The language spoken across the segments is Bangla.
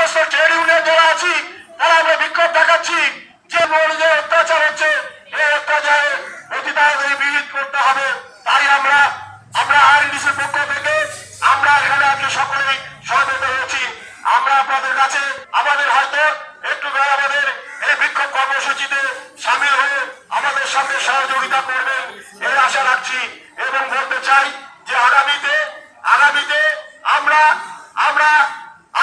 সমস্ত ট্রেড ইউনিয়ন যারা আছি তারা আমরা বিক্ষোভ দেখাচ্ছি যে যে অত্যাচার হচ্ছে এই অত্যাচারে অতি তাড়াতাড়ি বিহিত করতে হবে। তাই আমরা আরএনডিসির পক্ষ থেকে আমরা এখানে আজকে সকলেই সমবেত হয়েছি। আমরা আপনাদের কাছে আমাদের হয়তো একটু আমাদের এই বিক্ষোভ কর্মসূচিতে সামিল হয়ে আমাদের সঙ্গে সহযোগিতা করবেন এই আশা রাখছি এবং বলতে চাই যে আগামীতে আমরা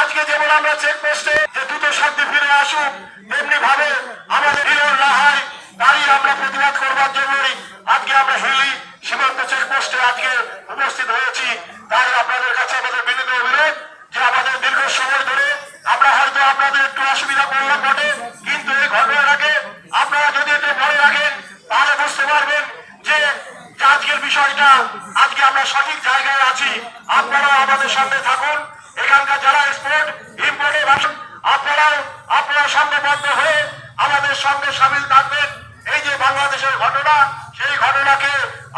আজকে যেমন আমরা চেকপোস্টে যে দ্রুত শান্তি ফিরে আসুক তেমনি ভাবে আমাদের বিরল রাহাই দাঁড়িয়ে আমরা প্রতিবাদ করবার জন্যই আজকে আমরা হিলি সীমান্ত চেকপোস্টে আজকে উপস্থিত হয়েছি। তাই আপনাদের কাছে আমাদের বিনীত অনুরোধ যে আমাদের দীর্ঘ সময় ধরে আমরা হয়তো আপনাদের একটু অসুবিধা করলাম বটে, কিন্তু এই ঘটনাটাকে আপনারা যদি একটু মনে রাখেন তাহলে বুঝতে পারবেন যে আজকের বিষয়টা আজকে আমরা সঠিক জায়গায় আছি। আপনারাও আমাদের সামনে থাকুন, এখানকার যারা এক্সপোর্ট ইম্পোর্টে আপনারা সংঘবদ্ধ হয়ে আমাদের সঙ্গে সামিল থাকবেন। এই যে বাংলাদেশের ঘটনা, সেই ঘটনাকে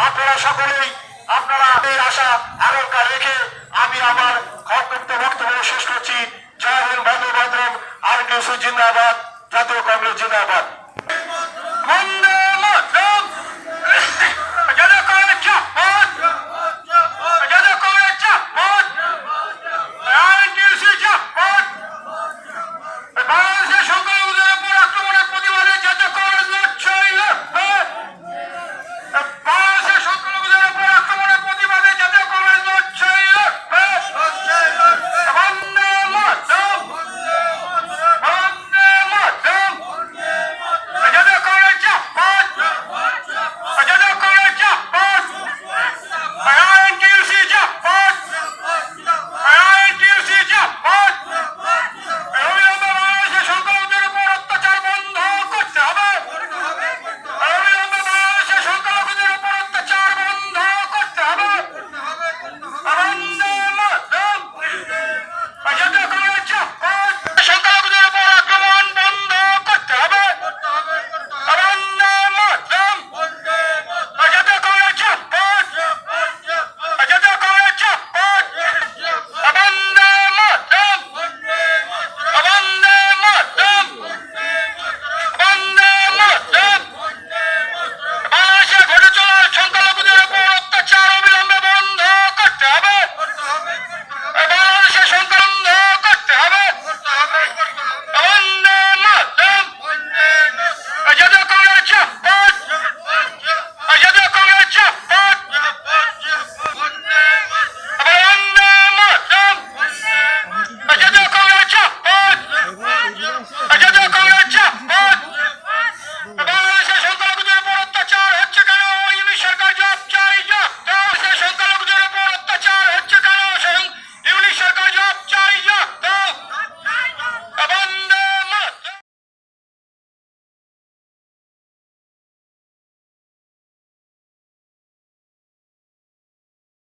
আপনারা সকলেই আপনারা এই আশা আকাঙ্ক্ষা রেখে আমি আমার বক্তব্য শেষ করছি। জয় হিন্দ, বন্দে মাতরম, আরএনডিসি জিন্দাবাদ, জাতীয় কংগ্রেস জিন্দাবাদ।